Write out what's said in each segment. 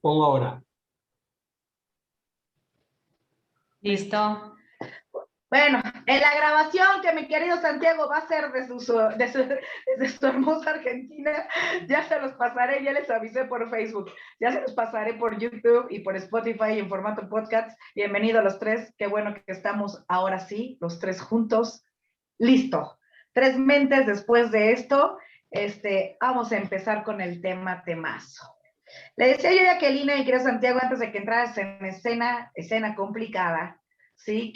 Pongo ahora. Listo. Bueno, en la grabación que mi querido Santiago va a hacer desde su hermosa Argentina, ya se los pasaré, ya les avisé por Facebook, ya se los pasaré por YouTube y por Spotify en formato podcast. Bienvenidos los tres, qué bueno que estamos ahora sí, los tres juntos. Listo, tres mentes después de esto, vamos a empezar con el temazo. Le decía yo a Jacqueline y querido Santiago antes de que entraras en escena complicada, sí,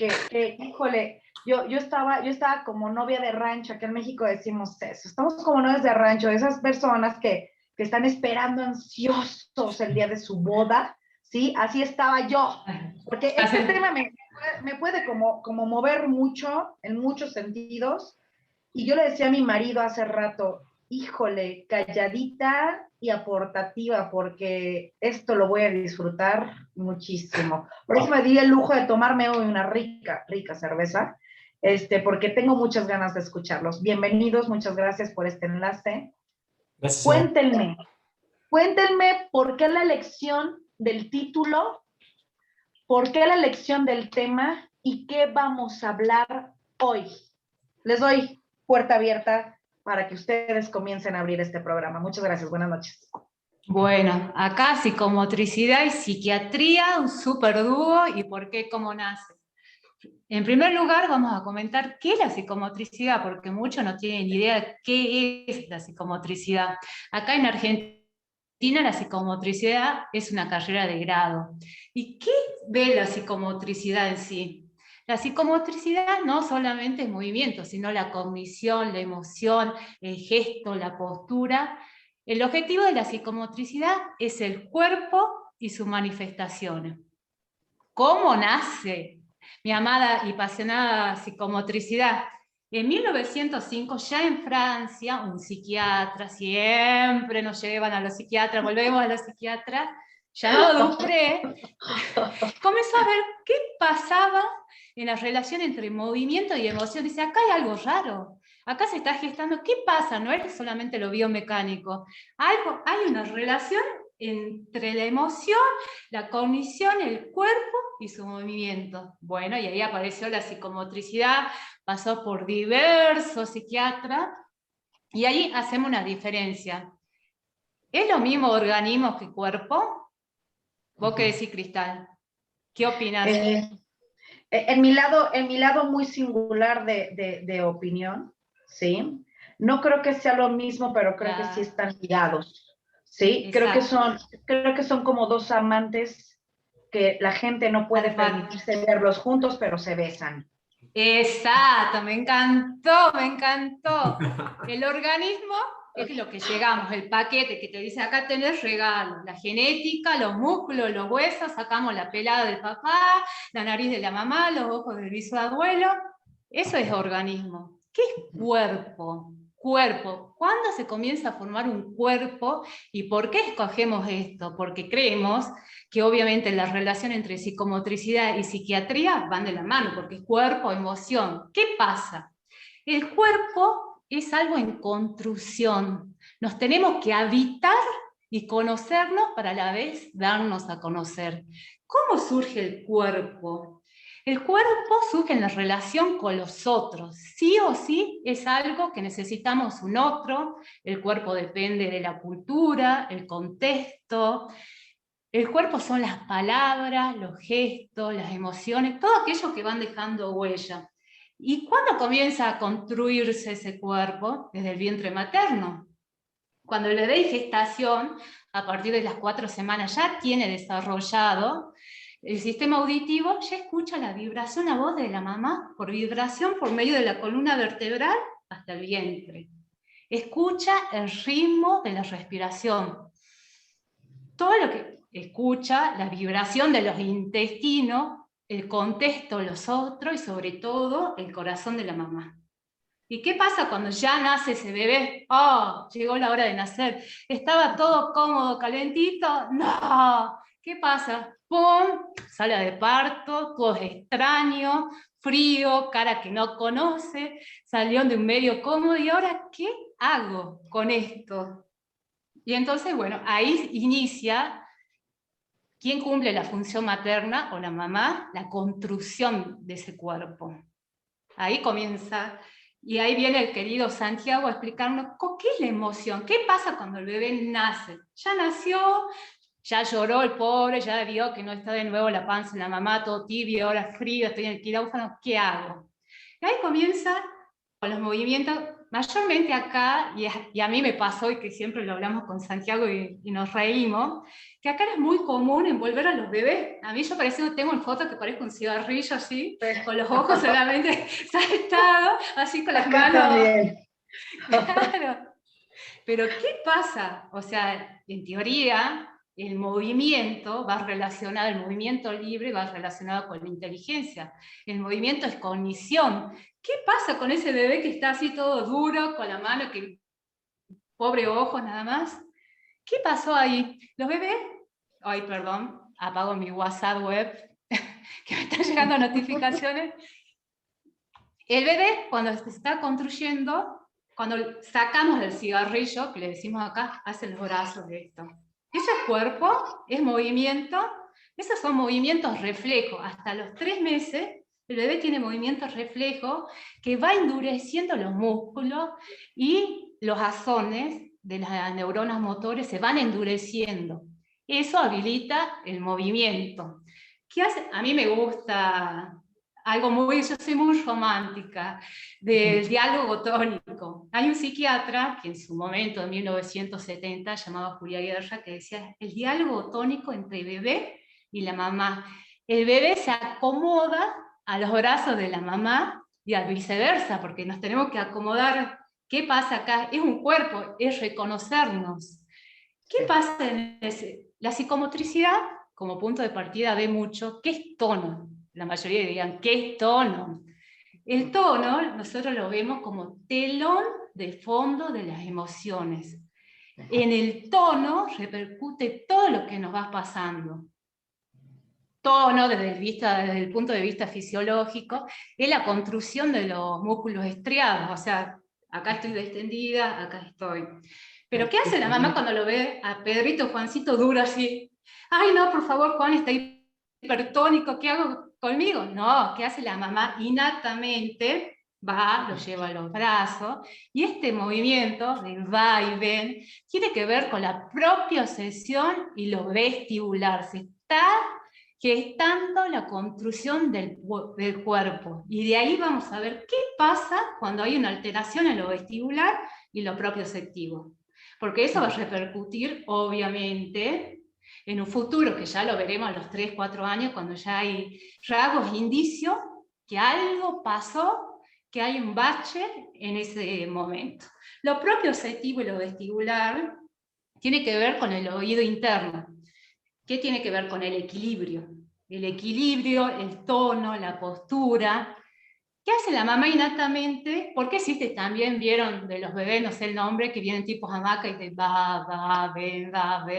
híjole, yo estaba como novia de rancho, aquí en México decimos eso, estamos como novias de rancho, esas personas que están esperando ansiosos el día de su boda, sí, así estaba yo, porque este tema me puede como mover mucho, en muchos sentidos, y yo le decía a mi marido hace rato, híjole, calladita y aportativa, porque esto lo voy a disfrutar muchísimo. Por eso me di el lujo de tomarme hoy una rica cerveza, porque tengo muchas ganas de escucharlos. Bienvenidos, muchas gracias por este enlace. Gracias. Cuéntenme por qué la elección del título, por qué la elección del tema y qué vamos a hablar hoy. Les doy puerta abierta para que ustedes comiencen a abrir este programa. Muchas gracias, buenas noches. Bueno, acá psicomotricidad y psiquiatría, un súper dúo, y por qué, cómo nace. En primer lugar, vamos a comentar qué es la psicomotricidad, porque muchos no tienen idea de qué es la psicomotricidad. Acá en Argentina la psicomotricidad es una carrera de grado. ¿Y qué ve la psicomotricidad en sí? La psicomotricidad no solamente es movimiento, sino la cognición, la emoción, el gesto, la postura. El objetivo de la psicomotricidad es el cuerpo y sus manifestaciones. ¿Cómo nace mi amada y apasionada psicomotricidad? En 1905, ya en Francia, un psiquiatra, siempre nos llevan a los psiquiatras, volvemos a los psiquiatras, llamado Dupré, comenzó a ver qué pasaba en la relación entre movimiento y emoción. Dice, acá hay algo raro, acá se está gestando, ¿qué pasa? No es solamente lo biomecánico, hay una relación entre la emoción, la cognición, el cuerpo y su movimiento. Bueno, y ahí apareció la psicomotricidad, pasó por diversos psiquiatras, y ahí hacemos una diferencia. ¿Es lo mismo organismo que cuerpo? ¿Vos qué decís, Cristal? ¿Qué opinas? En mi lado muy singular de opinión, ¿sí? No creo que sea lo mismo, pero creo que sí están ligados, ¿sí? Creo que son como dos amantes que la gente no puede permitirse verlos juntos, pero se besan. Exacto, me encantó. El organismo es lo que llegamos, el paquete que te dice, acá tenés regalos, la genética, los músculos, los huesos, sacamos la pelada del papá, la nariz de la mamá, los ojos del bisabuelo. Eso es organismo. ¿Qué es cuerpo? Cuerpo. ¿Cuándo se comienza a formar un cuerpo y por qué escogemos esto? Porque creemos que obviamente la relación entre psicomotricidad y psiquiatría van de la mano, porque es cuerpo, emoción. ¿Qué pasa? El cuerpo es algo en construcción. Nos tenemos que habitar y conocernos para a la vez darnos a conocer. ¿Cómo surge el cuerpo? El cuerpo surge en la relación con los otros. Sí o sí es algo que necesitamos un otro. El cuerpo depende de la cultura, el contexto. El cuerpo son las palabras, los gestos, las emociones, todo aquello que van dejando huella. ¿Y cuándo comienza a construirse ese cuerpo? Desde el vientre materno. Cuando el bebé en gestación, a partir de las 4 semanas, ya tiene desarrollado el sistema auditivo, ya escucha la vibración, la voz de la mamá, por vibración por medio de la columna vertebral hasta el vientre. Escucha el ritmo de la respiración. Todo lo que escucha, la vibración de los intestinos, el contexto, los otros y sobre todo el corazón de la mamá. ¿Y qué pasa cuando ya nace ese bebé? ¡Oh! Llegó la hora de nacer. ¿Estaba todo cómodo, calentito? ¡No! ¿Qué pasa? ¡Pum! Sala de parto, todo es extraño, frío, cara que no conoce, salió de un medio cómodo y ahora, ¿qué hago con esto? Y entonces, bueno, ahí inicia ¿quién cumple la función materna o la mamá? La construcción de ese cuerpo. Ahí comienza, y ahí viene el querido Santiago a explicarnos qué es la emoción, qué pasa cuando el bebé nace. Ya nació, ya lloró el pobre, ya vio que no está de nuevo la panza en la mamá, todo tibio, ahora frío, estoy en el quirófano, ¿qué hago? Y ahí comienza con los movimientos, mayormente acá, y a mí me pasó, y que siempre lo hablamos con Santiago y nos reímos, que acá es muy común envolver a los bebés. A mí yo tengo en foto que parezco un cigarrillo así, con los ojos solamente saltados, así con las Acá manos. También. Claro. Pero ¿qué pasa? O sea, en teoría, el movimiento va relacionado, el movimiento libre va relacionado con la inteligencia. El movimiento es cognición. ¿Qué pasa con ese bebé que está así todo duro, con la mano, que pobre ojo nada más? ¿Qué pasó ahí? Los bebés, ay, perdón, apago mi WhatsApp web, que me están llegando notificaciones. El bebé, cuando se está construyendo, cuando sacamos el cigarrillo, que le decimos acá, hace los brazos de esto. Eso es cuerpo, es movimiento, esos son movimientos reflejos. Hasta los 3 meses, el bebé tiene movimientos reflejos que va endureciendo los músculos y los axones de las neuronas motores se van endureciendo. Eso habilita el movimiento. ¿Qué hace? A mí me gusta yo soy muy romántica, del diálogo tónico. Hay un psiquiatra que en su momento, en 1970, llamado Julia Guerra, que decía el diálogo tónico entre bebé y la mamá. El bebé se acomoda a los brazos de la mamá y al viceversa, porque nos tenemos que acomodar. ¿Qué pasa acá? Es un cuerpo, es reconocernos. ¿Qué pasa en ese? La psicomotricidad, como punto de partida, ve mucho qué es tono. La mayoría dirían, ¿qué es tono? El tono nosotros lo vemos como telón de fondo de las emociones. En el tono repercute todo lo que nos va pasando. Tono, desde el punto de vista fisiológico, es la construcción de los músculos estriados. O sea, acá estoy distendida, acá estoy. Pero ¿qué hace la mamá cuando lo ve a Pedrito Juancito duro así? Ay, no, por favor, Juan está hipertónico, ¿qué hago conmigo? No, ¿qué hace la mamá? Innatamente va, lo lleva a los brazos, y este movimiento de va y ven tiene que ver con la propiocepción y lo vestibular. Se está gestando la construcción del cuerpo. Y de ahí vamos a ver qué pasa cuando hay una alteración en lo vestibular y lo propioceptivo. Porque eso va a repercutir, obviamente, en un futuro, que ya lo veremos a los 3, 4 años, cuando ya hay rasgos, indicios que algo pasó, que hay un bache en ese momento. Lo propioceptivo y lo vestibular tiene que ver con el oído interno. ¿Qué tiene que ver con el equilibrio? El equilibrio, el tono, la postura. ¿Qué hace la mamá innatamente? ¿Por qué existe también, vieron, de los bebés, no sé el nombre, que vienen tipos hamaca y te va, ven,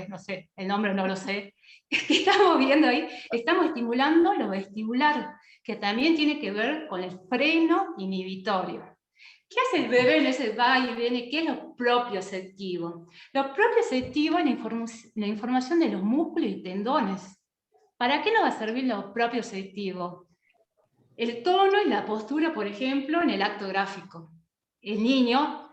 no sé, el nombre no lo sé. ¿Qué estamos viendo ahí? Estamos estimulando lo vestibular, que también tiene que ver con el freno inhibitorio. ¿Qué hace el bebé en ese va y viene? ¿Qué es lo propioceptivo? Lo propioceptivo es la información de los músculos y tendones. ¿Para qué nos va a servir lo propioceptivo? El tono y la postura, por ejemplo, en el acto gráfico. El niño,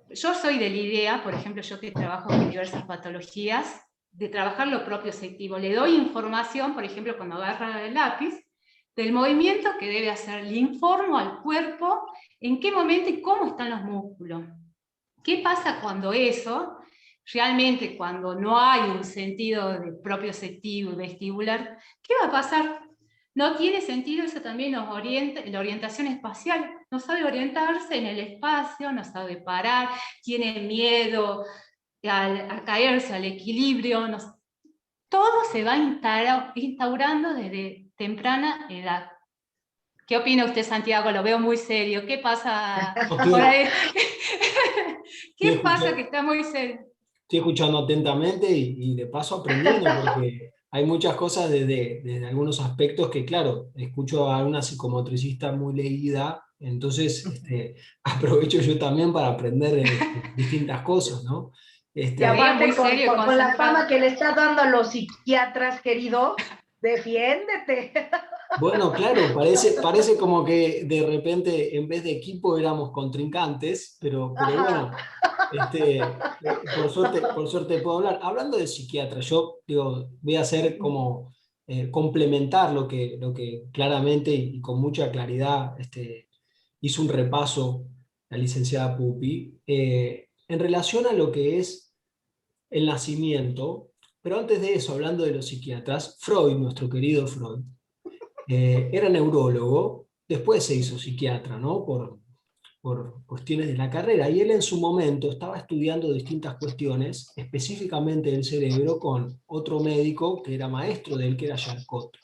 yo soy de la idea, por ejemplo, yo que trabajo con diversas patologías, de trabajar lo propioceptivo. Le doy información, por ejemplo, cuando agarra el lápiz, del movimiento que debe hacer. Le informo al cuerpo en qué momento y cómo están los músculos. ¿Qué pasa cuando eso, realmente cuando no hay un sentido de propioceptivo y vestibular, qué va a pasar? No tiene sentido, eso también nos orienta, la orientación espacial, no sabe orientarse en el espacio, no sabe parar, tiene miedo a caerse, al equilibrio, todo se va instaurando desde temprana edad. ¿Qué opina usted, Santiago? Lo veo muy serio. ¿Qué pasa por ahí? ¿Qué pasa que está muy serio? Estoy escuchando atentamente y de paso aprendiendo, porque hay muchas cosas desde algunos aspectos que, claro, escucho a una psicomotricista muy leída, entonces aprovecho yo también para aprender distintas cosas, ¿no? Y aparte, muy serio y con la concentrado. fama que le estás dando a los psiquiatras, querido, defiéndete. Bueno, claro, parece como que de repente en vez de equipo éramos contrincantes, pero Ajá. bueno, por suerte puedo hablar. Hablando de psiquiatra, yo digo, voy a hacer como complementar lo que claramente y con mucha claridad hizo un repaso la licenciada Pupi, en relación a lo que es el nacimiento, pero antes de eso, hablando de los psiquiatras, Freud, nuestro querido Freud, era neurólogo, después se hizo psiquiatra, ¿no? Por cuestiones de la carrera, y él en su momento estaba estudiando distintas cuestiones, específicamente del cerebro, con otro médico que era maestro de él, que era Charcot.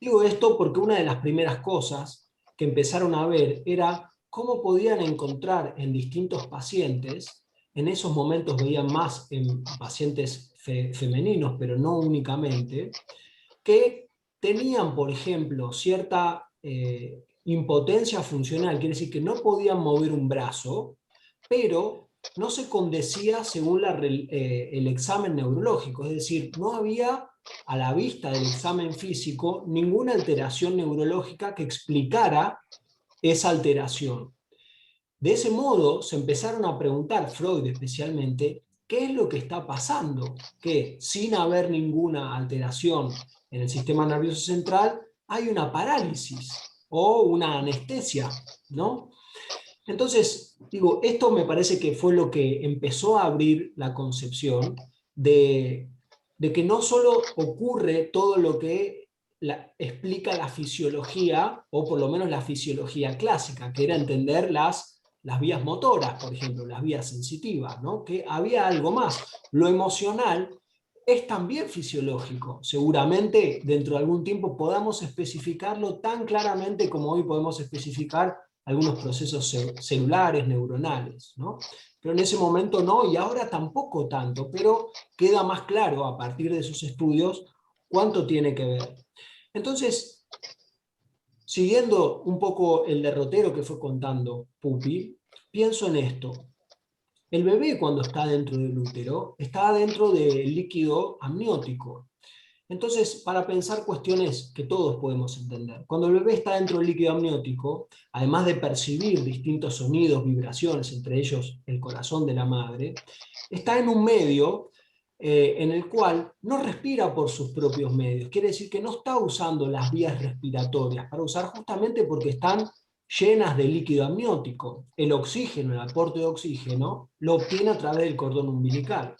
Digo esto porque una de las primeras cosas que empezaron a ver era cómo podían encontrar en distintos pacientes, en esos momentos veían más en pacientes femeninos, pero no únicamente, que tenían, por ejemplo, cierta impotencia funcional, quiere decir que no podían mover un brazo, pero no se condecía según el examen neurológico, es decir, no había a la vista del examen físico ninguna alteración neurológica que explicara esa alteración. De ese modo se empezaron a preguntar, Freud especialmente, qué es lo que está pasando, que sin haber ninguna alteración en el sistema nervioso central hay una parálisis o una anestesia, ¿no? Entonces, digo, esto me parece que fue lo que empezó a abrir la concepción de que no solo ocurre todo lo que explica la fisiología, o por lo menos la fisiología clásica, que era entender las vías motoras, por ejemplo, las vías sensitivas, ¿no? Que había algo más. Lo emocional es también fisiológico. Seguramente dentro de algún tiempo podamos especificarlo tan claramente como hoy podemos especificar algunos procesos celulares, neuronales, ¿no? Pero en ese momento no, y ahora tampoco tanto, pero queda más claro a partir de esos estudios cuánto tiene que ver. Entonces, siguiendo un poco el derrotero que fue contando Pupi, pienso en esto. El bebé cuando está dentro del útero está dentro del líquido amniótico. Entonces, para pensar cuestiones que todos podemos entender, cuando el bebé está dentro del líquido amniótico, además de percibir distintos sonidos, vibraciones, entre ellos el corazón de la madre, está en un medio en el cual no respira por sus propios medios. Quiere decir que no está usando las vías respiratorias para usar justamente porque están llenas de líquido amniótico. El oxígeno, el aporte de oxígeno, lo obtiene a través del cordón umbilical.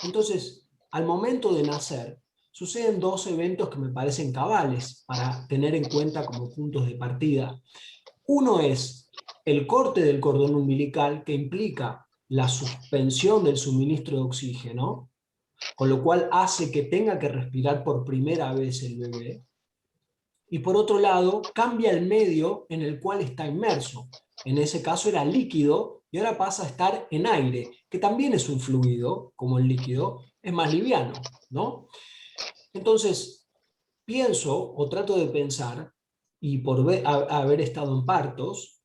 Entonces, al momento de nacer, suceden dos eventos que me parecen cabales para tener en cuenta como puntos de partida. Uno es el corte del cordón umbilical, que implica la suspensión del suministro de oxígeno, con lo cual hace que tenga que respirar por primera vez el bebé. Y por otro lado, cambia el medio en el cual está inmerso. En ese caso era líquido y ahora pasa a estar en aire, que también es un fluido, como el líquido, es más liviano, ¿no? Entonces, pienso o trato de pensar, y por haber estado en partos,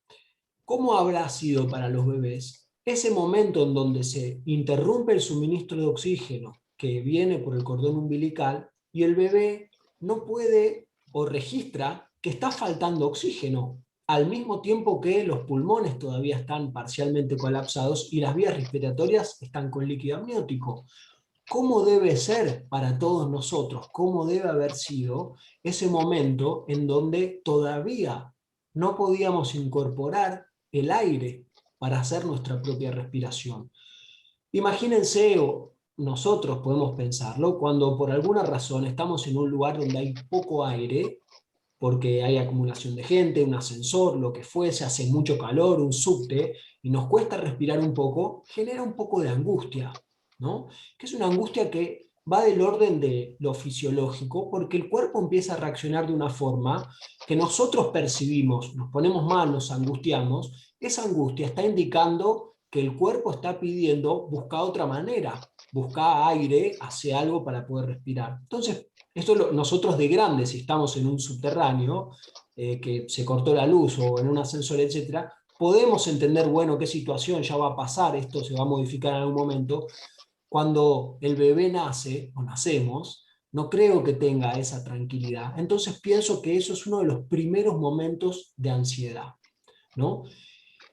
¿cómo habrá sido para los bebés ese momento en donde se interrumpe el suministro de oxígeno que viene por el cordón umbilical y el bebé no puede o registra que está faltando oxígeno, al mismo tiempo que los pulmones todavía están parcialmente colapsados y las vías respiratorias están con líquido amniótico? ¿Cómo debe ser para todos nosotros, cómo debe haber sido ese momento en donde todavía no podíamos incorporar el aire para hacer nuestra propia respiración? Imagínense, o nosotros podemos pensarlo, cuando por alguna razón estamos en un lugar donde hay poco aire, porque hay acumulación de gente, un ascensor, lo que fuese, hace mucho calor, un subte, y nos cuesta respirar un poco, genera un poco de angustia, ¿no? Que es una angustia que va del orden de lo fisiológico, porque el cuerpo empieza a reaccionar de una forma que nosotros percibimos, nos ponemos mal, nos angustiamos, esa angustia está indicando que el cuerpo está pidiendo, busca otra manera, busca aire, hace algo para poder respirar. Entonces, esto nosotros de grandes, si estamos en un subterráneo, que se cortó la luz o en un ascensor, etc., podemos entender, bueno, qué situación ya va a pasar, esto se va a modificar en algún momento. Cuando el bebé nace, o nacemos, no creo que tenga esa tranquilidad. Entonces pienso que eso es uno de los primeros momentos de ansiedad, ¿no?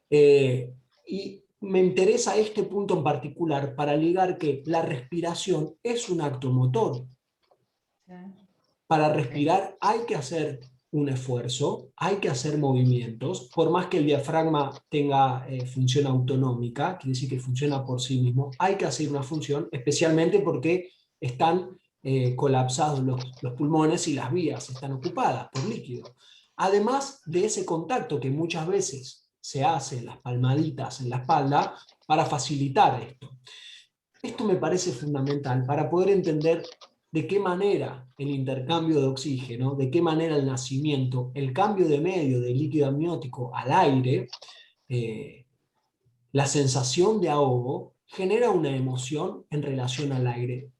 Y me interesa este punto en particular para ligar que la respiración es un acto motor. Para respirar hay que hacer un esfuerzo, hay que hacer movimientos, por más que el diafragma tenga función autonómica, quiere decir que funciona por sí mismo, hay que hacer una función, especialmente porque están colapsados los pulmones y las vías están ocupadas por líquido. Además de ese contacto que muchas veces se hace, las palmaditas en la espalda, para facilitar esto. Esto me parece fundamental para poder entender de qué manera el intercambio de oxígeno, de qué manera el nacimiento, el cambio de medio del líquido amniótico al aire, la sensación de ahogo, genera una emoción en relación al aire,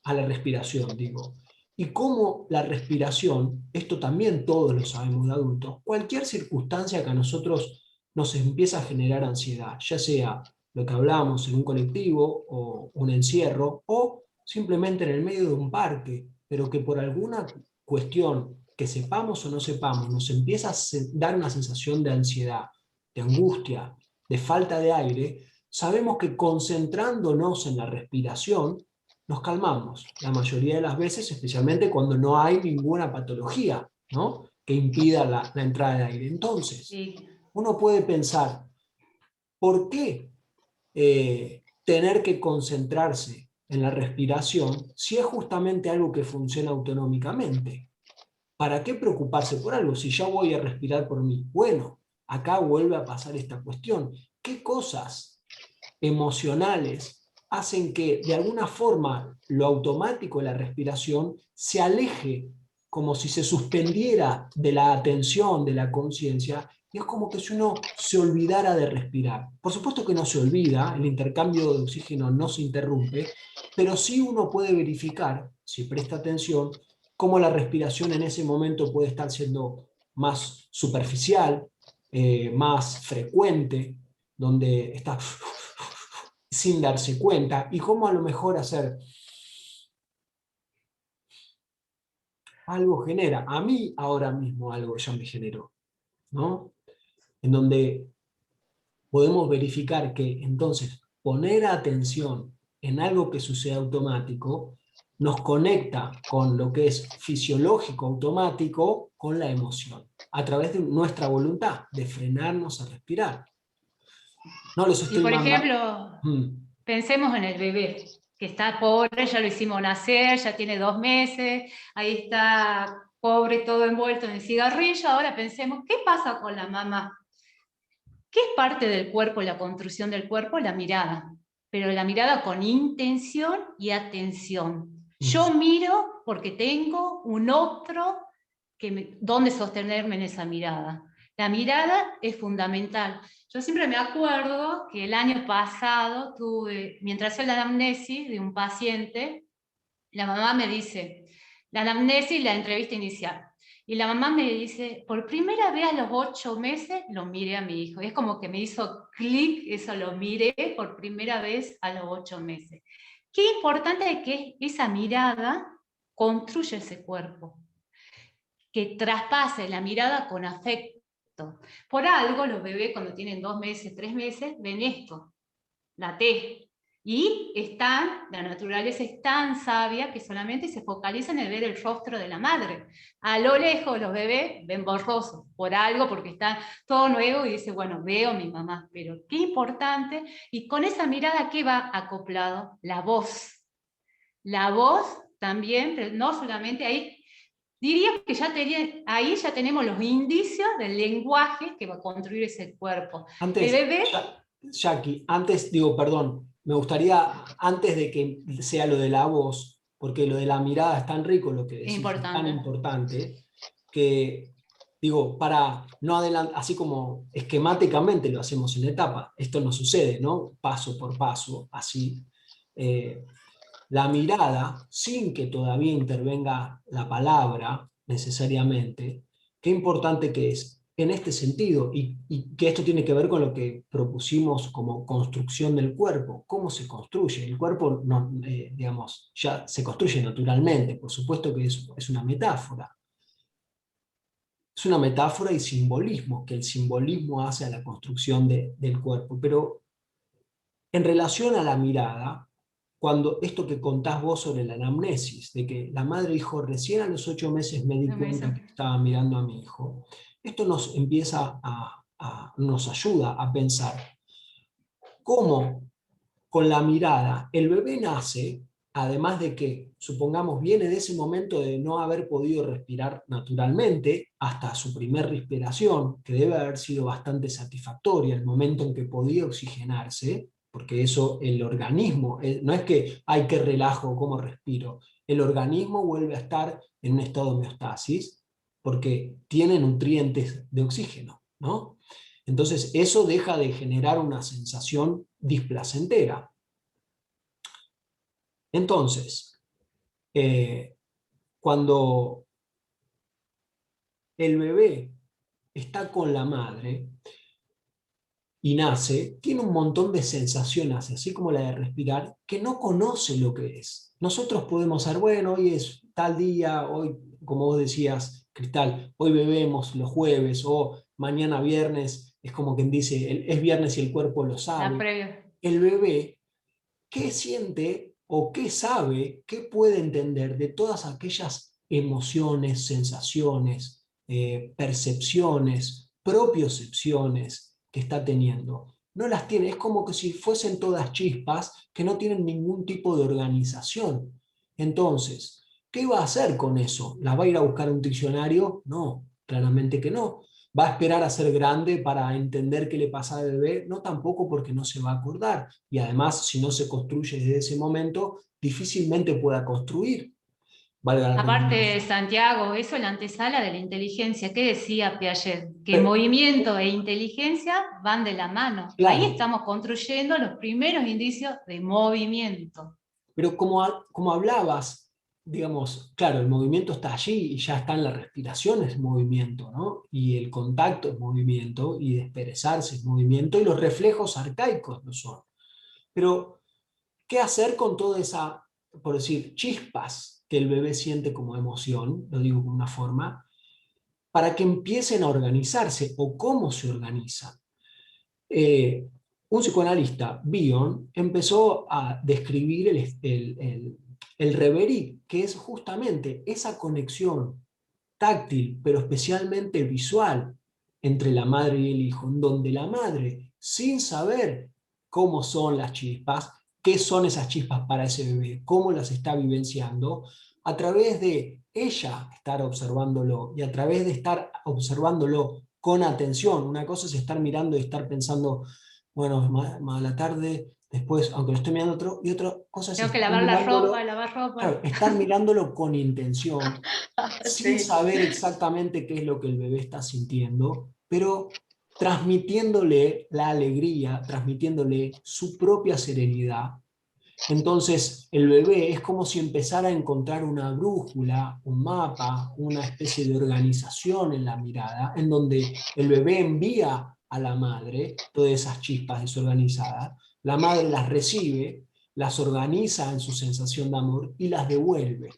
a la respiración, digo. Y cómo la respiración, esto también todos lo sabemos de adultos, cualquier circunstancia que a nosotros nos empieza a generar ansiedad, ya sea lo que hablamos en un colectivo o un encierro, o simplemente en el medio de un parque, pero que por alguna cuestión que sepamos o no sepamos, nos empieza a dar una sensación de ansiedad, de angustia, de falta de aire, sabemos que concentrándonos en la respiración, nos calmamos. La mayoría de las veces, especialmente cuando no hay ninguna patología, ¿no?, que impida la entrada de aire. Entonces, Sí. uno puede pensar, ¿por qué tener que concentrarse en la respiración si es justamente algo que funciona autonómicamente? ¿Para qué preocuparse por algo si ya voy a respirar por mí? Bueno, acá vuelve a pasar esta cuestión. ¿Qué cosas emocionales hacen que de alguna forma lo automático de la respiración se aleje, como si se suspendiera de la atención, de la conciencia, y es como que si uno se olvidara de respirar? Por supuesto que no se olvida, el intercambio de oxígeno no se interrumpe, pero sí uno puede verificar, si presta atención, cómo la respiración en ese momento puede estar siendo más superficial, más frecuente, donde está sin darse cuenta, y cómo a lo mejor hacer algo genera. A mí ahora mismo algo ya me generó, ¿no? En donde podemos verificar que entonces poner atención en algo que sucede automático nos conecta con lo que es fisiológico automático, con la emoción, a través de nuestra voluntad, de frenarnos a respirar. No los Y estoy por mandando. ejemplo, pensemos en el bebé, que está pobre, ya lo hicimos nacer, ya tiene 2 meses, ahí está pobre, todo envuelto en el cigarrillo. Ahora pensemos, ¿qué pasa con la mamá? ¿Qué es parte del cuerpo, la construcción del cuerpo? La mirada, pero la mirada con intención y atención. Yo miro porque tengo un otro donde sostenerme en esa mirada. La mirada es fundamental. Yo siempre me acuerdo que el año pasado mientras hacía la anamnesis de un paciente, la mamá me dice, la anamnesis, la entrevista inicial, y la mamá me dice, por primera vez a los 8 meses lo miré a mi hijo. Y es como que me hizo clic, eso, lo miré por primera vez a los 8 meses. Qué importante es que esa mirada construye ese cuerpo, que traspase la mirada con afecto. Por algo los bebés cuando tienen 2 meses, 3 meses, ven esto, la T. Y la naturaleza es tan sabia que solamente se focaliza en el ver el rostro de la madre. A lo lejos los bebés ven borroso, por algo, porque está todo nuevo y dice, bueno, veo a mi mamá. Pero qué importante, y con esa mirada, ¿qué va acoplado? La voz. La voz también, pero no solamente ahí. Diría que ahí ya tenemos los indicios del lenguaje que va a construir ese cuerpo. Antes, El bebé... Jackie, antes, digo, perdón, me gustaría, antes de que sea lo de la voz, porque lo de la mirada es tan rico, lo que decís es tan importante, que, digo, para no adelantar, así como esquemáticamente lo hacemos en etapa, esto no sucede, ¿no? Paso por paso, así. La mirada, sin que todavía intervenga la palabra necesariamente, qué importante que es en este sentido, y que esto tiene que ver con lo que propusimos como construcción del cuerpo. ¿Cómo se construye? El cuerpo, no, digamos, ya se construye naturalmente, por supuesto que es una metáfora. Es una metáfora y simbolismo, que el simbolismo hace a la construcción del cuerpo. Pero en relación a la mirada, cuando esto que contás vos sobre la anamnesis, de que la madre dijo, recién a los 8 meses me di cuenta que estaba mirando a mi hijo, esto nos empieza nos ayuda a pensar cómo con la mirada el bebé nace, además de que, supongamos, viene de ese momento de no haber podido respirar naturalmente hasta su primer respiración, que debe haber sido bastante satisfactoria, el momento en que podía oxigenarse, porque eso el organismo, no es que hay que relajo, cómo respiro, el organismo vuelve a estar en un estado de homeostasis, porque tiene nutrientes de oxígeno, ¿no? Entonces eso deja de generar una sensación displacentera. Entonces, cuando el bebé está con la madre y nace, tiene un montón de sensaciones, así como la de respirar, que no conoce lo que es. Nosotros podemos ser, bueno, hoy es tal día, hoy, como vos decías, Cristal, hoy bebemos los jueves, o mañana viernes, es como quien dice, es viernes y el cuerpo lo sabe. El bebé, ¿qué siente o qué sabe, qué puede entender de todas aquellas emociones, sensaciones, percepciones, propiocepciones que está teniendo? No las tiene, es como que si fuesen todas chispas que no tienen ningún tipo de organización. Entonces, ¿qué va a hacer con eso? ¿La va a ir a buscar un diccionario? No, claramente que no. ¿Va a esperar a ser grande para entender qué le pasa al bebé? No, tampoco, porque no se va a acordar. Y además, si no se construye desde ese momento, difícilmente pueda construir. Valga la Aparte, redundancia. Santiago, eso es la antesala de la inteligencia. ¿Qué decía Piaget? Que Pero, movimiento e inteligencia van de la mano. Ahí claro, estamos construyendo los primeros indicios de movimiento. pero como hablabas, digamos, claro, el movimiento está allí y ya está en la respiración, es movimiento, ¿no? Y el contacto es movimiento, y desperezarse es movimiento, y los reflejos arcaicos lo son. Pero, ¿qué hacer con toda esa, por decir, chispas que el bebé siente como emoción, lo digo de una forma, para que empiecen a organizarse, o cómo se organizan? Un psicoanalista, Bion, empezó a describir el reverie, que es justamente esa conexión táctil, pero especialmente visual, entre la madre y el hijo, en donde la madre, sin saber cómo son las chispas, qué son esas chispas para ese bebé, cómo las está vivenciando, a través de ella estar observándolo, y a través de estar observándolo con atención. Una cosa es estar mirando y estar pensando, bueno, más a la tarde, después, aunque lo estoy mirando otro, y otra cosa es Tengo que estar lavar la mirándolo, ropa, lavar ropa. claro, estar mirándolo con intención, sin Sí. saber exactamente qué es lo que el bebé está sintiendo, pero transmitiéndole la alegría, transmitiéndole su propia serenidad. Entonces el bebé es como si empezara a encontrar una brújula, un mapa, una especie de organización en la mirada, en donde el bebé envía a la madre todas esas chispas desorganizadas, la madre las recibe, las organiza en su sensación de amor y las devuelve.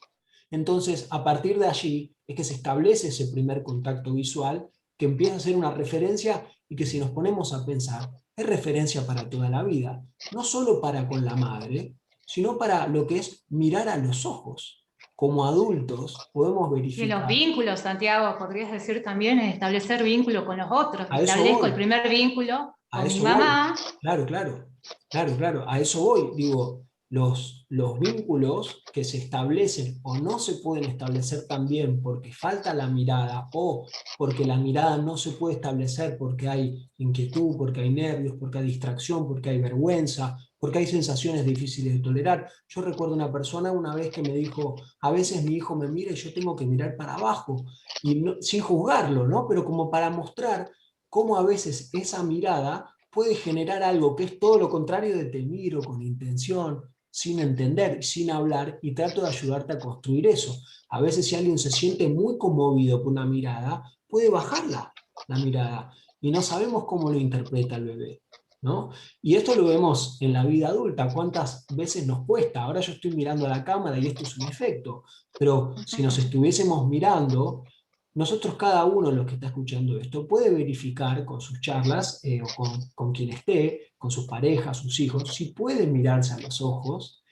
Entonces, a partir de allí es que se establece ese primer contacto visual, que empieza a ser una referencia, y que, si nos ponemos a pensar, es referencia para toda la vida, no solo para con la madre, sino para lo que es mirar a los ojos. Como adultos podemos Y los verificar. vínculos, Santiago, podrías decir también, es establecer vínculo con los otros. A eso Establezco voy, el primer vínculo a con mi eso voy. mamá. Claro, claro, claro, claro, a eso voy. Digo, los vínculos que se establecen o no se pueden establecer también porque falta la mirada, o porque la mirada no se puede establecer porque hay inquietud, porque hay nervios, porque hay distracción, porque hay vergüenza, porque hay sensaciones difíciles de tolerar. Yo recuerdo una persona una vez que me dijo, a veces mi hijo me mira y yo tengo que mirar para abajo, y sin juzgarlo, ¿no? Pero como para mostrar cómo a veces esa mirada puede generar algo que es todo lo contrario de te miro con intención, sin entender, sin hablar, y trato de ayudarte a construir eso. A veces, si alguien se siente muy conmovido por una mirada, puede bajarla, la mirada, y no sabemos cómo lo interpreta el bebé, ¿no? Y esto lo vemos en la vida adulta, cuántas veces nos cuesta. Ahora yo estoy mirando a la cámara y esto es un efecto, pero si nos estuviésemos mirando, nosotros cada uno de los que está escuchando esto puede verificar con sus charlas o con quien esté, con sus parejas, sus hijos, si puede mirarse a los ojos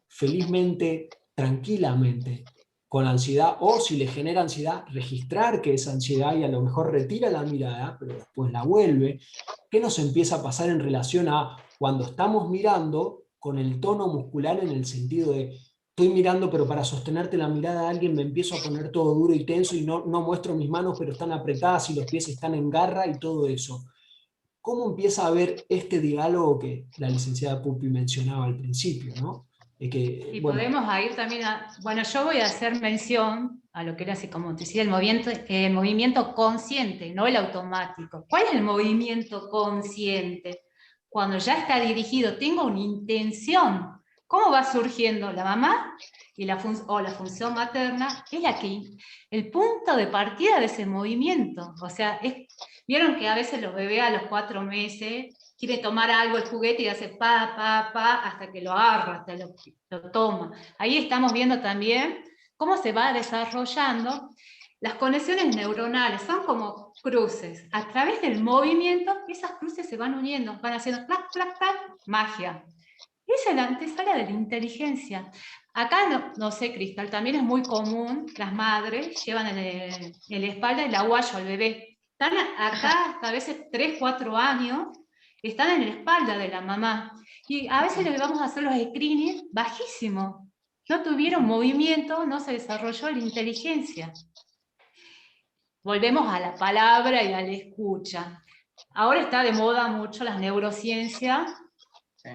felizmente, tranquilamente, con ansiedad, o si le genera ansiedad, registrar que es ansiedad y a lo mejor retira la mirada, pero después la vuelve. ¿Qué nos empieza a pasar en relación a cuando estamos mirando con el tono muscular en el sentido de estoy mirando, pero para sostenerte la mirada a alguien me empiezo a poner todo duro y tenso y no muestro mis manos, pero están apretadas y los pies están en garra y todo eso? ¿Cómo empieza a haber este diálogo que la licenciada Pupi mencionaba al principio, ¿no? Y Bueno, podemos ir también bueno, yo voy a hacer mención a lo que era así como te decía, el movimiento consciente, no el automático. ¿Cuál es el movimiento consciente? Cuando ya está dirigido, tengo una intención. ¿Cómo va surgiendo la mamá? Y la función materna es el punto de partida de ese movimiento. O sea, vieron que a veces los bebés a los 4 meses quiere tomar algo, el juguete, y hace pa, hasta que lo agarra, hasta lo toma. Ahí estamos viendo también cómo se va desarrollando las conexiones neuronales, son como cruces. A través del movimiento, esas cruces se van uniendo, van haciendo clac, clac, clac, magia. Esa es la antesala de la inteligencia. Acá, no sé, Cristal, también es muy común, las madres llevan en la espalda el aguayo al bebé. Están acá hasta a veces 3, 4 años, están en la espalda de la mamá. Y a veces le vamos a hacer los screenings bajísimos. No tuvieron movimiento, no se desarrolló la inteligencia. Volvemos a la palabra y a la escucha. Ahora está de moda mucho las neurociencias.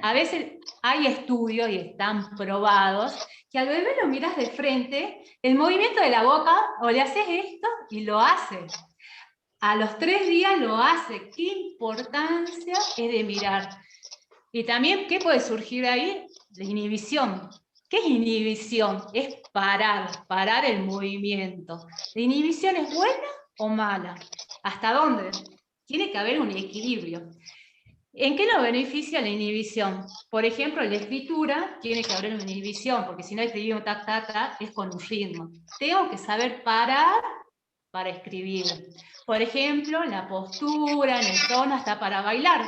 A veces hay estudios y están probados que al bebé lo miras de frente, el movimiento de la boca, o le haces esto y lo hace. A los 3 días lo hace. ¿Qué importancia es de mirar? Y también, ¿qué puede surgir ahí? La inhibición. ¿Qué es inhibición? Es parar el movimiento. ¿La inhibición es buena o mala? ¿Hasta dónde? Tiene que haber un equilibrio. ¿En qué nos beneficia la inhibición? Por ejemplo, en la escritura tiene que haber una inhibición, porque si no escribimos tac, tac, tac, es con un ritmo. Tengo que saber parar para escribir. Por ejemplo, en la postura, en el tono, hasta para bailar.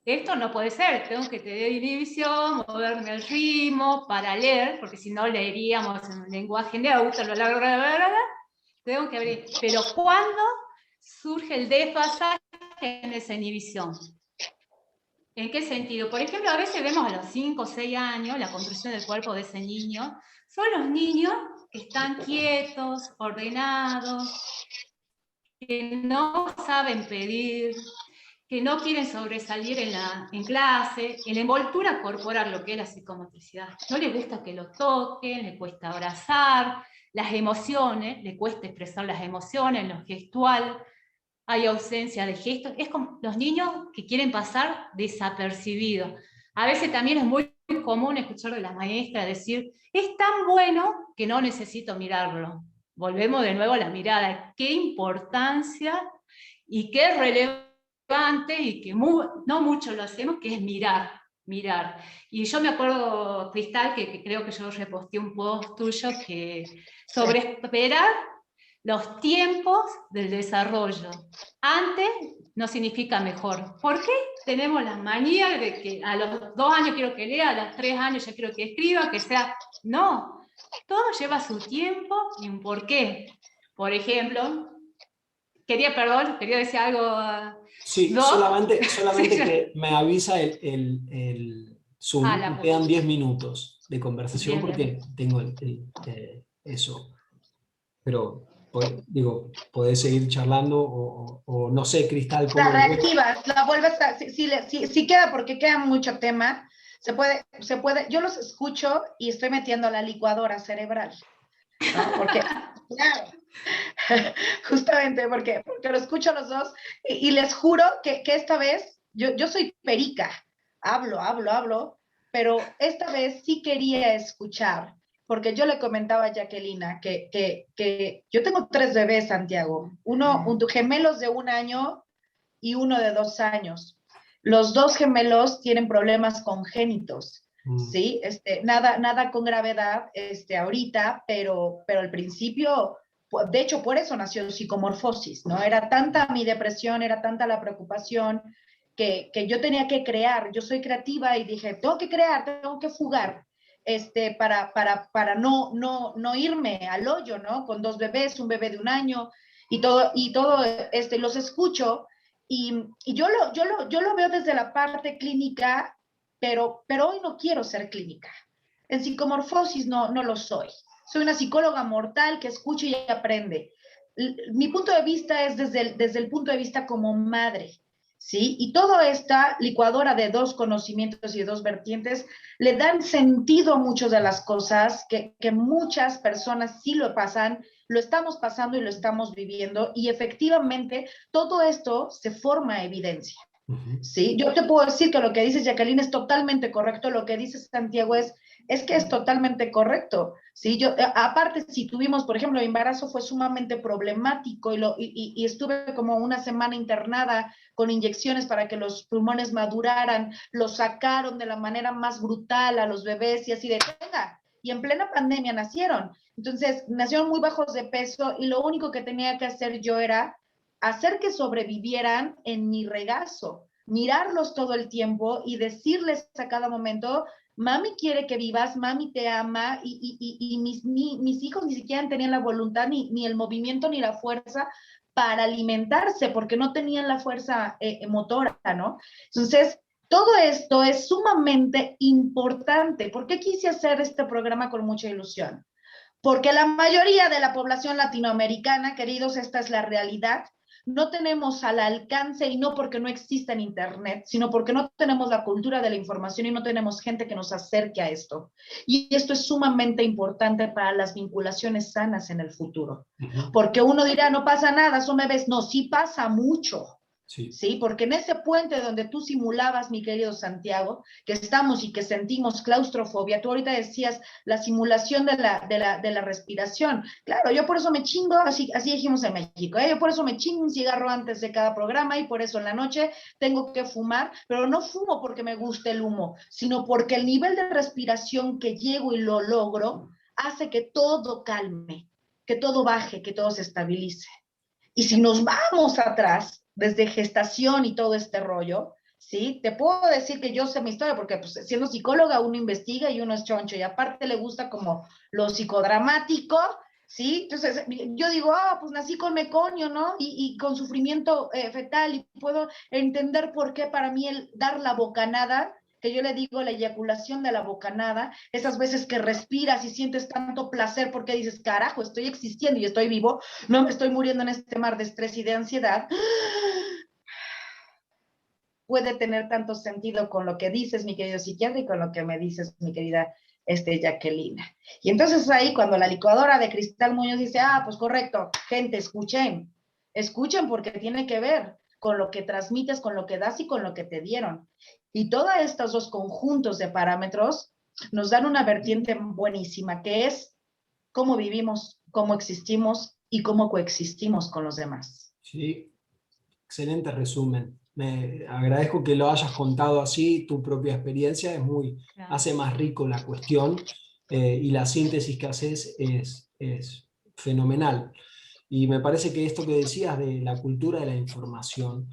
Esto no puede ser, tengo que tener inhibición, moverme al ritmo para leer, porque si no leeríamos en un lenguaje neutro, tengo que abrir. Pero ¿cuándo surge el desfasaje en esa inhibición? ¿En qué sentido? Por ejemplo, a veces vemos a los 5 o 6 años la construcción del cuerpo de ese niño. Son los niños que están quietos, ordenados, que no saben pedir, que no quieren sobresalir en clase, en la envoltura corporal, lo que es la psicomotricidad. No le gusta que lo toquen, le cuesta abrazar, las emociones, le cuesta expresar las emociones, lo gestual, hay ausencia de gestos. Es como los niños que quieren pasar desapercibidos. A veces también es muy común escuchar de la maestra decir, es tan bueno que no necesito mirarlo. Volvemos de nuevo a la mirada. Qué importancia y qué relevante, y que no mucho lo hacemos, que es mirar. Y yo me acuerdo, Cristal, que creo que yo reposté un post tuyo sobre esperar los tiempos del desarrollo. Antes no significa mejor. ¿Por qué tenemos la manía de que a los 2 años quiero que lea, a los 3 años ya quiero que escriba, que sea? No, todo lleva su tiempo y un porqué. Por ejemplo, quería decir algo. sí, solamente que me avisa el Zoom, me quedan 10 minutos de conversación Bien. porque tengo eso. Pero, digo, podés seguir charlando o no sé, Cristal, La cómo... reactivas, la vuelves a... Si queda, porque queda mucho tema, se puede, yo los escucho y estoy metiendo la licuadora cerebral, ¿no? Porque, claro, justamente porque lo escucho los dos y les juro que esta vez, yo soy perica, hablo, pero esta vez sí quería escuchar, porque yo le comentaba a Jacquelina que yo tengo 3 bebés, Santiago, gemelos de 1 año y uno de 2 años. Los 2 gemelos tienen problemas congénitos, ¿sí? Nada con gravedad ahorita, pero al principio, de hecho, por eso nació psicomorfosis, ¿no? Era tanta mi depresión, era tanta la preocupación que yo tenía que crear. Yo soy creativa y dije, tengo que crear, tengo que fugar. Para no irme al hoyo, ¿no? Con 2 bebés, un bebé de 1 año y todo los escucho y yo lo veo desde la parte clínica, pero hoy no quiero ser clínica. En psicomorfosis no lo soy. Soy una psicóloga mortal que escucha y aprende. Mi punto de vista es desde el punto de vista como madre, ¿sí? Y toda esta licuadora de 2 conocimientos y de 2 vertientes le dan sentido a muchas de las cosas que muchas personas sí lo pasan, lo estamos pasando y lo estamos viviendo, y efectivamente todo esto se forma evidencia. ¿Sí? Yo te puedo decir que lo que dices, Jacqueline, es totalmente correcto, lo que dices, Santiago, es que es totalmente correcto, ¿sí? Aparte, si tuvimos, por ejemplo, el embarazo fue sumamente problemático y estuve como 1 semana internada con inyecciones para que los pulmones maduraran, los sacaron de la manera más brutal a los bebés y así de, venga, y en plena pandemia nacieron. Entonces, nacieron muy bajos de peso y lo único que tenía que hacer yo era hacer que sobrevivieran en mi regazo, mirarlos todo el tiempo y decirles a cada momento, mami quiere que vivas, mami te ama, y mis hijos ni siquiera tenían la voluntad, ni el movimiento, ni la fuerza para alimentarse, porque no tenían la fuerza motora, ¿no? Entonces, todo esto es sumamente importante. ¿Por qué quise hacer este programa con mucha ilusión? Porque la mayoría de la población latinoamericana, queridos, esta es la realidad, no tenemos al alcance, y no porque no exista en Internet, sino porque no tenemos la cultura de la información y no tenemos gente que nos acerque a esto. Y esto es sumamente importante para las vinculaciones sanas en el futuro. Porque uno dirá, no pasa nada, son bebés. No, sí pasa mucho. Sí, porque en ese puente donde tú simulabas, mi querido Santiago, que estamos y que sentimos claustrofobia, tú ahorita decías la simulación de la respiración. Claro, yo por eso me chingo, así dijimos en México, yo por eso me chingo un cigarro antes de cada programa y por eso en la noche tengo que fumar, pero no fumo porque me guste el humo, sino porque el nivel de respiración que llego y lo logro hace que todo calme, que todo baje, que todo se estabilice. Y si nos vamos atrás, desde gestación y todo este rollo, ¿sí? Te puedo decir que yo sé mi historia, porque pues, siendo psicóloga uno investiga y uno es choncho, y aparte le gusta como lo psicodramático, ¿sí? Entonces yo digo, pues nací con meconio, ¿no? Y con sufrimiento fetal, y puedo entender por qué para mí el dar la bocanada, que yo le digo la eyaculación de la bocanada, esas veces que respiras y sientes tanto placer porque dices, carajo, estoy existiendo y estoy vivo, no me estoy muriendo en este mar de estrés y de ansiedad, puede tener tanto sentido con lo que dices, mi querido psiquiatra, y con lo que me dices, mi querida Jacquelina. Y entonces ahí cuando la licuadora de Cristal Muñoz dice, pues correcto, gente, escuchen porque tiene que ver con lo que transmites, con lo que das y con lo que te dieron. Y todos estos 2 conjuntos de parámetros nos dan una vertiente buenísima, que es cómo vivimos, cómo existimos y cómo coexistimos con los demás. Sí, excelente resumen. Me agradezco que lo hayas contado así, tu propia experiencia hace más rico la cuestión, y la síntesis que haces es fenomenal. Y me parece que esto que decías de la cultura de la información,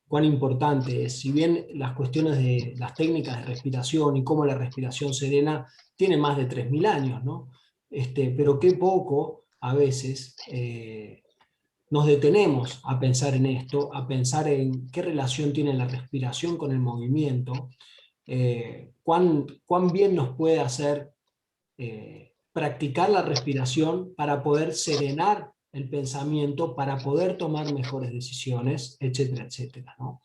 cuán importante es, si bien las cuestiones de las técnicas de respiración y cómo la respiración serena tiene más de 3000 años, ¿no? Pero qué poco a veces nos detenemos a pensar en esto, a pensar en qué relación tiene la respiración con el movimiento, cuán bien nos puede hacer practicar la respiración para poder serenar el pensamiento, para poder tomar mejores decisiones, etcétera, etcétera, ¿no?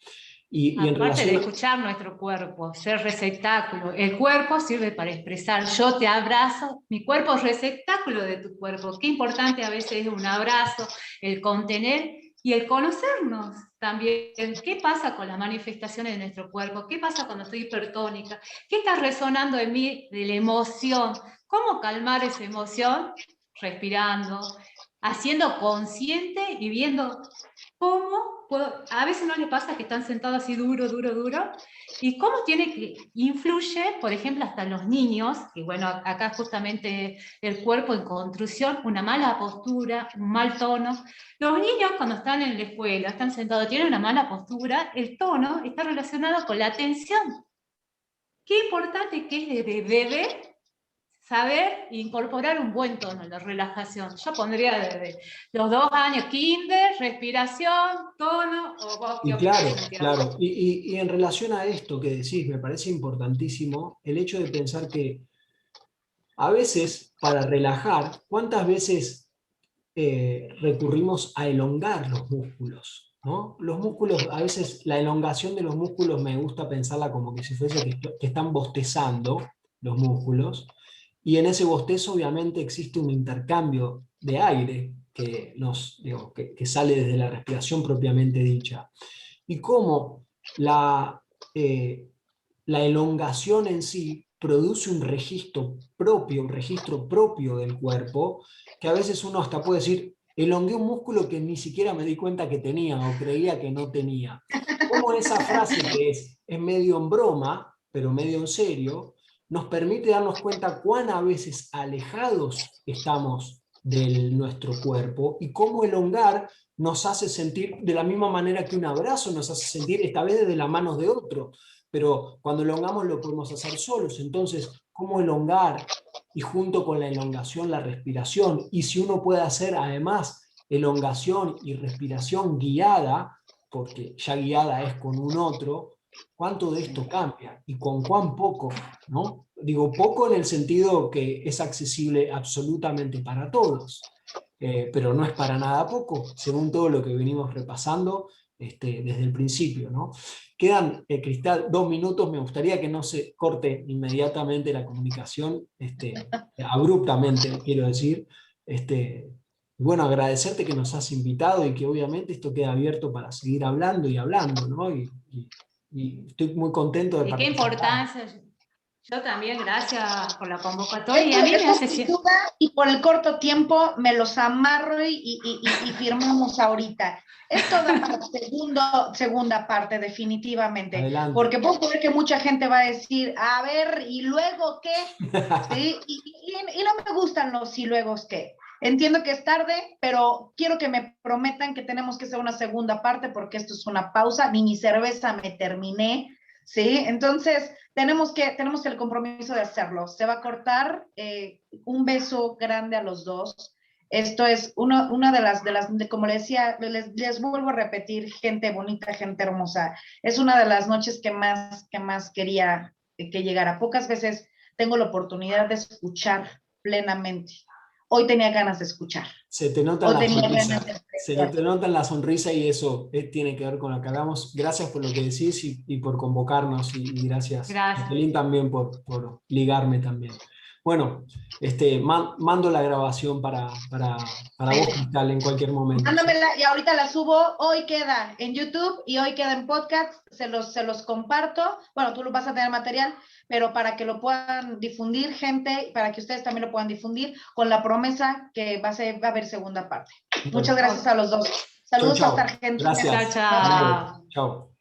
Y en Aparte relación de escuchar nuestro cuerpo, ser receptáculo, el cuerpo sirve para expresar, yo te abrazo, mi cuerpo es receptáculo de tu cuerpo, qué importante a veces es un abrazo, el contener Y el conocernos también, qué pasa con las manifestaciones de nuestro cuerpo, qué pasa cuando estoy hipertónica, qué está resonando en mí de la emoción, cómo calmar esa emoción, respirando, haciendo consciente y viendo cómo a veces no les pasa que están sentados así duro, y cómo influye, por ejemplo, hasta en los niños, y bueno, acá justamente el cuerpo en construcción, una mala postura, un mal tono. Los niños cuando están en la escuela, están sentados, tienen una mala postura, el tono está relacionado con la atención. Qué importante que es de bebé saber incorporar un buen tono en la relajación. Yo pondría desde los 2 años, kinder, respiración, tono, o vos qué Y opinás, claro, Santiago. claro. Y en relación a esto que decís, me parece importantísimo el hecho de pensar que a veces, para relajar, ¿cuántas veces recurrimos a elongar los músculos? ¿No? Los músculos, a veces la elongación de los músculos me gusta pensarla como que si fuese que están bostezando los músculos, y en ese bostezo obviamente existe un intercambio de aire que sale desde la respiración propiamente dicha. Y cómo eh, la elongación en sí produce un registro propio del cuerpo, que a veces uno hasta puede decir, elongué un músculo que ni siquiera me di cuenta que tenía o creía que no tenía. Como esa frase que es medio en broma, pero medio en serio, nos permite darnos cuenta cuán a veces alejados estamos de nuestro cuerpo y cómo elongar nos hace sentir de la misma manera que un abrazo nos hace sentir, esta vez desde las manos de otro, pero cuando elongamos lo podemos hacer solos. Entonces, ¿cómo elongar? Y junto con la elongación, la respiración. Y si uno puede hacer además elongación y respiración guiada, porque ya guiada es con un otro, ¿cuánto de esto cambia? ¿Y con cuán poco? ¿No? Digo poco en el sentido que es accesible absolutamente para todos. Pero no es para nada poco, según todo lo que venimos repasando desde el principio, ¿no? Quedan, Cristal, 2 minutos, me gustaría que no se corte inmediatamente la comunicación, abruptamente, quiero decir. Bueno, agradecerte que nos has invitado y que obviamente esto queda abierto para seguir hablando y hablando, ¿no? Y estoy muy contento de Y qué participar. importancia. Yo también, gracias por la convocatoria. Y a mí me hace Sin duda, y por el corto tiempo me los amarro y firmamos ahorita. Esto da para segunda parte, definitivamente. Adelante. Porque puedo creer que mucha gente va a decir, a ver, ¿y luego qué? ¿Sí? Y no me gustan los y luego qué. Entiendo que es tarde, pero quiero que me prometan que tenemos que hacer una segunda parte porque esto es una pausa. Ni mi cerveza me terminé, ¿sí? Entonces, tenemos el compromiso de hacerlo. Se va a cortar. Un beso grande a los dos. Esto es una de las como les decía, les vuelvo a repetir, gente bonita, gente hermosa. Es una de las noches que más quería que llegara. Pocas veces tengo la oportunidad de escuchar plenamente. Hoy tenía ganas de escuchar. Se te nota la sonrisa. Se te nota en la sonrisa y eso tiene que ver con lo que hagamos. Gracias por lo que decís y por convocarnos y gracias, Jacqueline, también por ligarme también. Bueno, mando la grabación para vos, Cristal, en cualquier momento. Mándamela y ahorita la subo. Hoy queda en YouTube y hoy queda en podcast. Se los comparto. Bueno, tú lo vas a tener material, pero para que lo puedan difundir, gente, para que ustedes también lo puedan difundir, con la promesa que va a haber segunda parte. Muchas gracias a los dos. Saludos hasta Argentina. Gracias. Chao. Chao.